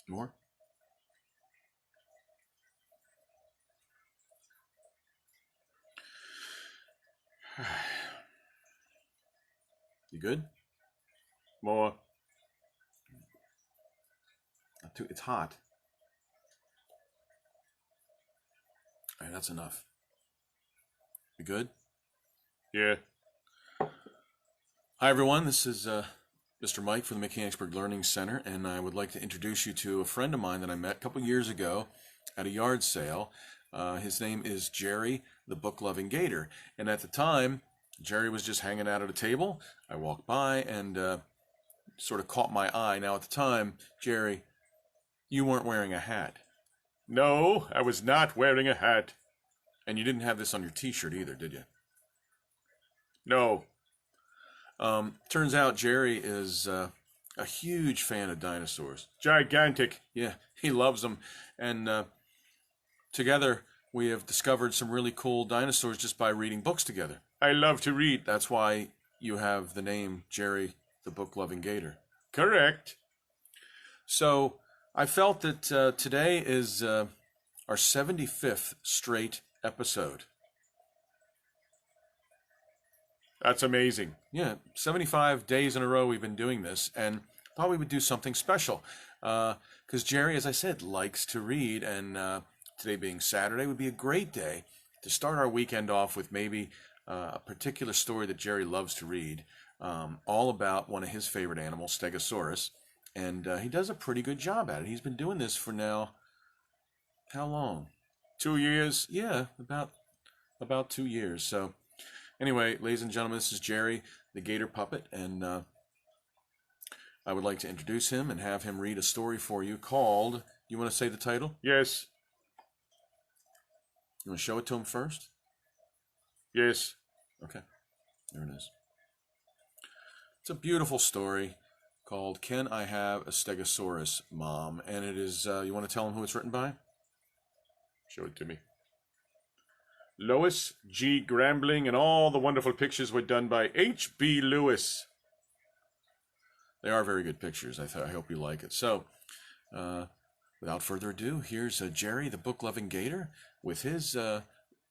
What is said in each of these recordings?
More? You good? More. Not too, it's hot. All right, that's enough. You good? Yeah. Hi, everyone. This is Mr. Mike from the Mechanicsburg Learning Center, and I would like to introduce you to a friend of mine that I met a couple years ago at a yard sale. His name is Jerry, the Book-Loving Gator. And at the time, Jerry was just hanging out at a table. I walked by and sort of caught my eye. Now, at the time, Jerry, you weren't wearing a hat. No, I was not wearing a hat. And you didn't have this on your t-shirt either, did you? No. Turns out Jerry is a huge fan of dinosaurs. Gigantic. Yeah, he loves them. And together we have discovered some really cool dinosaurs just by reading books together. I love to read. That's why you have the name Jerry the Book-Loving Gator. Correct. So I felt that today is our 75th straight episode. That's amazing. Yeah, 75 days in a row we've been doing this, and thought we would do something special. Because Jerry, as I said, likes to read, and today being Saturday would be a great day to start our weekend off with maybe a particular story that Jerry loves to read, all about one of his favorite animals, Stegosaurus. And he does a pretty good job at it. He's been doing this for now, how long? 2 years? Yeah, about 2 years. So anyway, ladies and gentlemen, this is Jerry, the Gator Puppet, and I would like to introduce him and have him read a story for you called, you want to say the title? Yes. You want to show it to him first? Yes. Okay, there it is. It's a beautiful story called Can I Have a Stegosaurus, Mom? And it is, you want to tell him who it's written by? Show it to me. Lois G. Grambling, and all the wonderful pictures were done by H.B. Lewis. They are very good pictures. I hope you like it. So, without further ado, here's Jerry, the Book-Loving Gator, with his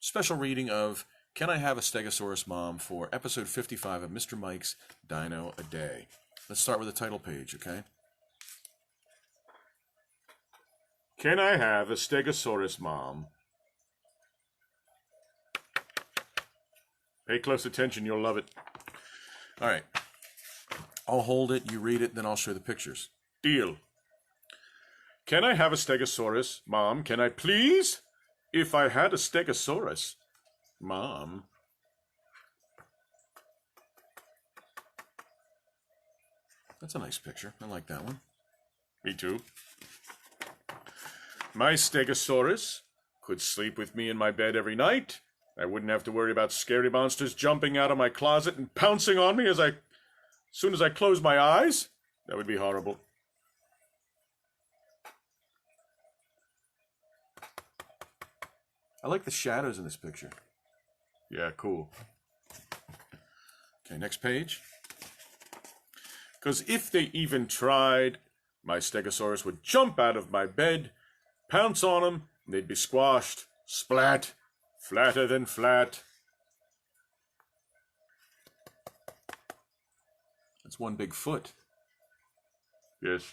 special reading of Can I Have a Stegosaurus, Mom? For episode 55 of Mr. Mike's Dino-A-Day. Let's start with the title page, okay? Can I have a Stegosaurus, Mom? Pay close attention, you'll love it. All right. I'll hold it, you read it, then I'll show the pictures. Deal. Can I have a Stegosaurus, Mom? Can I please? If I had a Stegosaurus, Mom. That's a nice picture. I like that one. Me too. My Stegosaurus could sleep with me in my bed every night. I wouldn't have to worry about scary monsters jumping out of my closet and pouncing on me as soon as I close my eyes. That would be horrible. I like the shadows in this picture. Yeah, cool. Okay, next page. Because if they even tried, my Stegosaurus would jump out of my bed, pounce on them, and they'd be squashed. Splat. Flatter than flat. That's one big foot. Yes.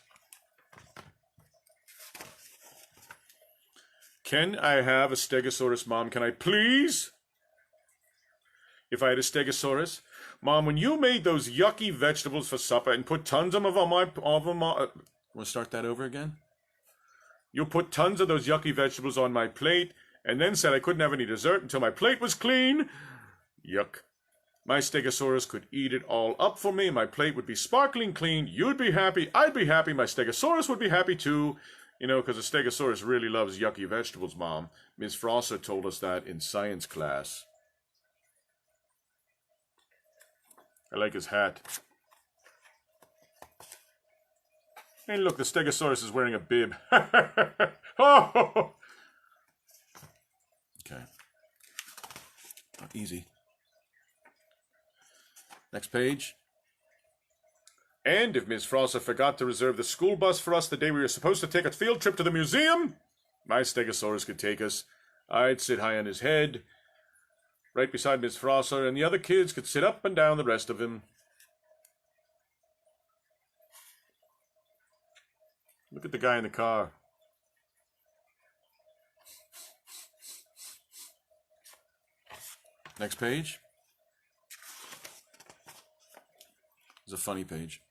Can I have a Stegosaurus, Mom? Can I please? If I had a Stegosaurus, Mom, when you made those yucky vegetables for supper and put tons of them on my... Want to start that over again? You put tons of those yucky vegetables on my plate and then said I couldn't have any dessert until my plate was clean. Yuck. My Stegosaurus could eat it all up for me. My plate would be sparkling clean. You'd be happy. I'd be happy. My Stegosaurus would be happy too. You know, because a Stegosaurus really loves yucky vegetables, Mom. Ms. Frosser told us that in science class. I like his hat. Hey, look, the Stegosaurus is wearing a bib. Oh! Okay. Easy. Next page. And if Miss Frost had forgot to reserve the school bus for us the day we were supposed to take a field trip to the museum, my Stegosaurus could take us. I'd sit high on his head, right beside Miss Frost, and the other kids could sit up and down the rest of him. Look at the guy in the car. Next page. It's a funny page.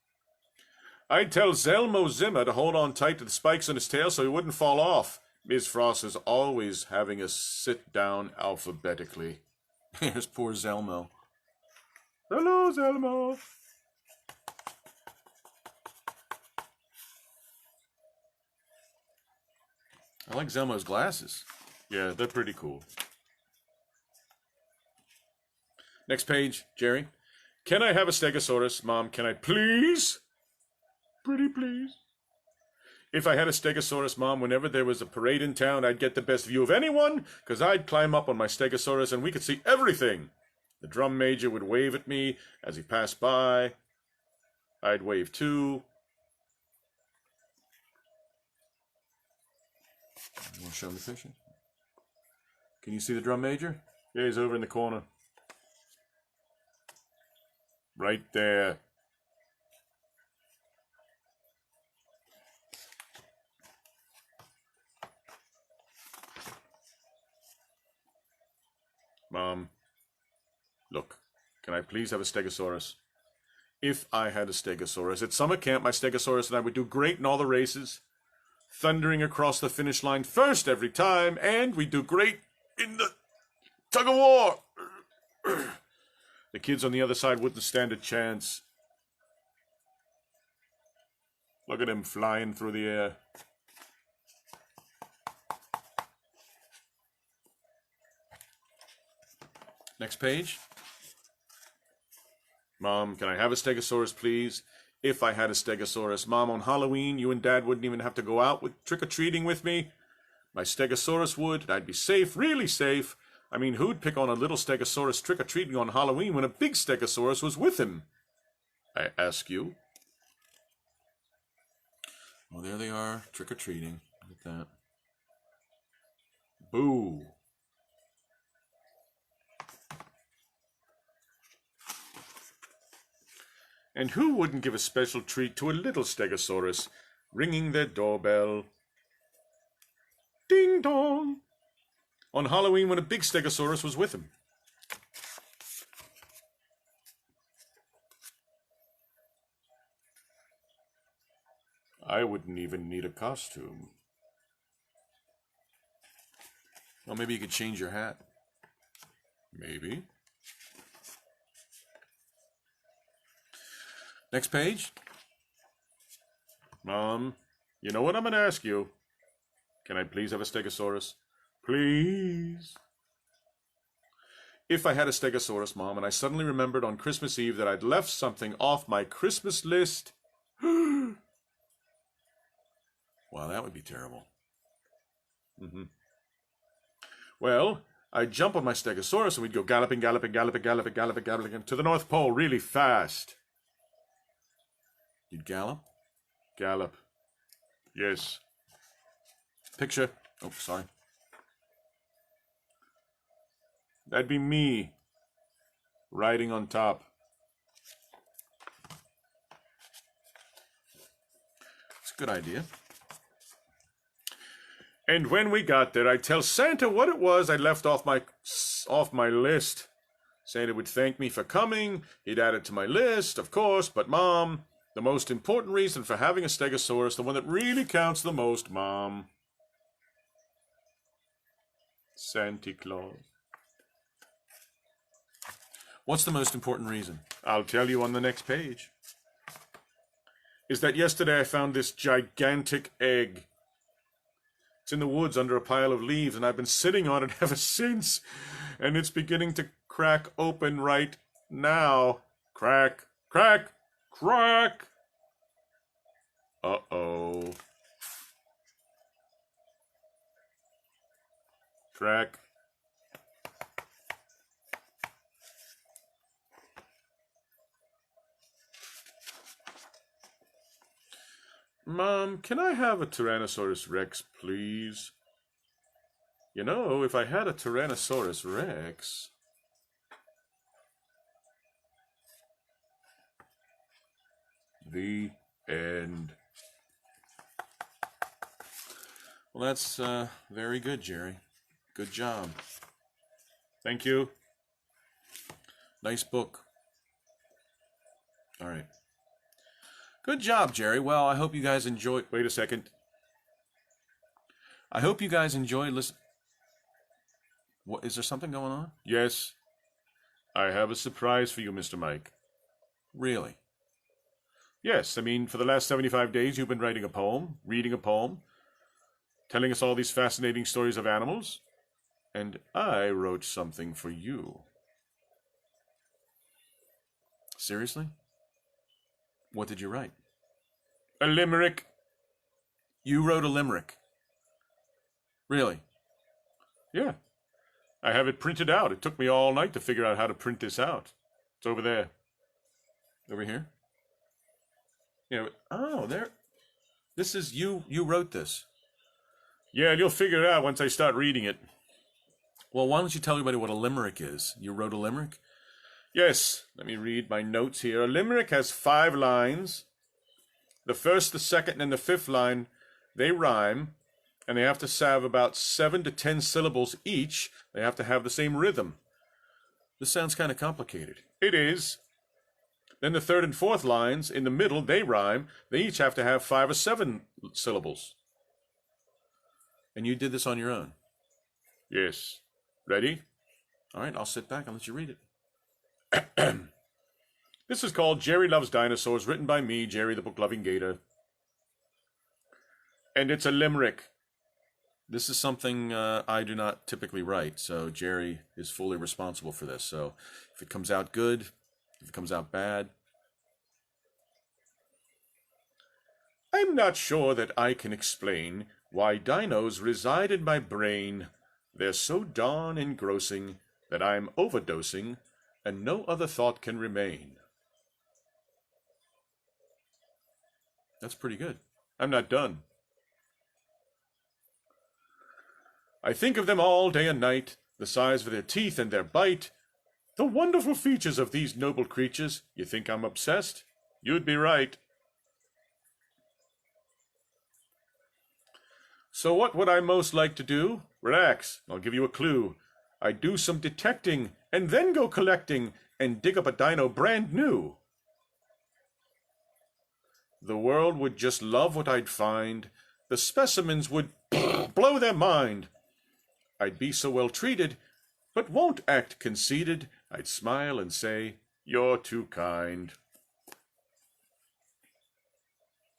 I'd tell Zelmo Zimmer to hold on tight to the spikes on his tail so he wouldn't fall off. Ms. Frost is always having us sit down alphabetically. Here's poor Zelmo. Hello, Zelmo. I like Zelmo's glasses. Yeah, they're pretty cool. Next page, Jerry. Can I have a Stegosaurus? Mom, can I please? Pretty please. If I had a Stegosaurus, Mom, whenever there was a parade in town, I'd get the best view of anyone, because I'd climb up on my Stegosaurus and we could see everything. The drum major would wave at me as he passed by. I'd wave too. You want to show me the picture? Can you see the drum major? Yeah, he's over in the corner. Right there. Mom, look, can I please have a Stegosaurus? If I had a Stegosaurus. At summer camp, my Stegosaurus and I would do great in all the races, thundering across the finish line first every time, and we'd do great in the tug of war. The kids on the other side wouldn't stand a chance. Look at him flying through the air. Next page. Mom, can I have a Stegosaurus, please? If I had a Stegosaurus. Mom, on Halloween, you and Dad wouldn't even have to go out with trick-or-treating with me. My Stegosaurus would, and I'd be safe, really safe. I mean, who'd pick on a little Stegosaurus trick-or-treating on Halloween when a big Stegosaurus was with him? I ask you. Well, there they are, trick-or-treating. Look at that. Boo. And who wouldn't give a special treat to a little Stegosaurus, ringing their doorbell? Ding dong! On Halloween when a big Stegosaurus was with him. I wouldn't even need a costume. Well, maybe you could change your hat. Maybe. Next page. Mom, you know what I'm going to ask you? Can I please have a Stegosaurus? Please. If I had a Stegosaurus, Mom, and I suddenly remembered on Christmas Eve that I'd left something off my Christmas list. Wow, that would be terrible. Well, I'd jump on my Stegosaurus and we'd go galloping, galloping, galloping, galloping, galloping, galloping to the North Pole really fast. You'd gallop? Gallop. Yes. Picture. Oh, sorry. That'd be me, riding on top. It's a good idea. And when we got there, I'd tell Santa what it was I left off my list. Santa would thank me for coming. He'd add it to my list, of course, but Mom, the most important reason for having a Stegosaurus, the one that really counts the most, Mom. Santa Claus. What's the most important reason? I'll tell you on the next page. Is that yesterday I found this gigantic egg. It's in the woods under a pile of leaves, and I've been sitting on it ever since. And it's beginning to crack open right now. Crack, crack, crack. Uh-oh. Crack. Mom, can I have a Tyrannosaurus Rex, please? You know, if I had a Tyrannosaurus Rex... The end. Well, that's very good, Jerry. Good job. Thank you. Nice book. All right. Good job, Jerry. Well, I hope you guys enjoyed... Wait a second. I hope you guys enjoyed listen... What, is there something going on? Yes. I have a surprise for you, Mr. Mike. Really? Yes, I mean, for the last 75 days you've been writing a poem, reading a poem, telling us all these fascinating stories of animals, and I wrote something for you. Seriously? What did you write? A limerick. You wrote a limerick? Really? Yeah. I have it printed out. It took me all night to figure out how to print this out. It's over there. Over here? Yeah. Oh, there. This is you. You wrote this. Yeah, you'll figure it out once I start reading it. Well, why don't you tell everybody what a limerick is? You wrote a limerick? Yes. Let me read my notes here. A limerick has 5 lines. The first, the second, and the 5th line, they rhyme, and they have to have about 7 to 10 syllables each. They have to have the same rhythm. This sounds kind of complicated. It is. Then the 3rd and 4th lines, in the middle, they rhyme. They each have to have 5 or 7 syllables. And you did this on your own? Yes. Ready? All right, I'll sit back and let you read it. This is called Jerry Loves Dinosaurs, written by me, Jerry the Book-Loving Gator. And it's a limerick. This is something I do not typically write, so Jerry is fully responsible for this. So if it comes out good, if it comes out bad, I'm not sure that I can explain why dinos reside in my brain. They're so darn engrossing that I'm overdosing, and no other thought can remain. That's pretty good. I'm not done. I think of them all day and night, the size of their teeth and their bite, the wonderful features of these noble creatures. You think I'm obsessed? You'd be right. So what would I most like to do? Relax, I'll give you a clue. I'd do some detecting, and then go collecting, and dig up a dino brand new. The world would just love what I'd find. The specimens would blow their mind. I'd be so well treated, but won't act conceited. I'd smile and say, you're too kind.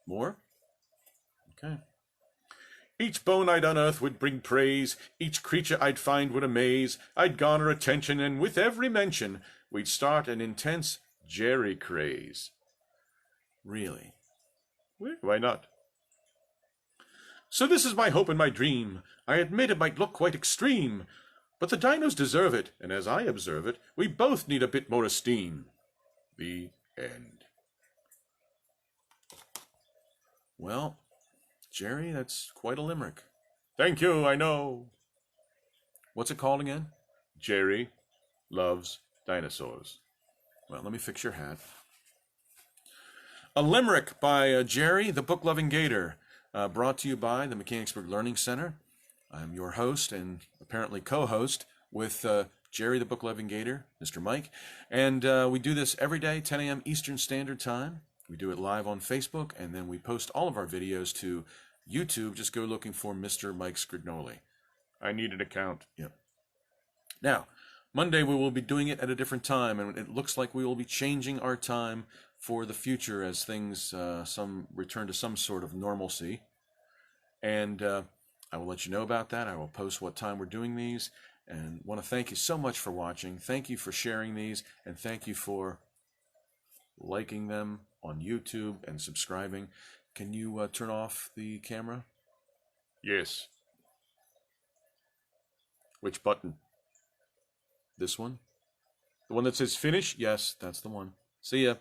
More? Okay. Each bone I'd unearth would bring praise. Each creature I'd find would amaze. I'd garner attention, and with every mention, we'd start an intense Jerry craze. Really? Why not? So this is my hope and my dream. I admit it might look quite extreme, but the dinos deserve it, and as I observe it, we both need a bit more esteem. The end. Well, Jerry, that's quite a limerick. Thank you, I know. What's it called again? Jerry Loves Dinosaurs. Well, let me fix your hat. A limerick by Jerry the Book-Loving Gator, brought to you by the Mechanicsburg Learning Center. I'm your host and apparently co-host with Jerry the Book-Loving Gator, Mr. Mike. And we do this every day, 10 a.m. Eastern Standard Time. We do it live on Facebook, and then we post all of our videos to YouTube. Just go looking for Mr. Mike Sgrignoli. I need an account. Yep. Now, Monday we will be doing it at a different time, and it looks like we will be changing our time for the future as things some return to some sort of normalcy. And I will let you know about that. I will post what time we're doing these, and want to thank you so much for watching. Thank you for sharing these, and thank you for liking them on YouTube and subscribing. Can you turn off the camera? Yes. Which button? This one? The one that says finish? Yes, that's the one. See ya.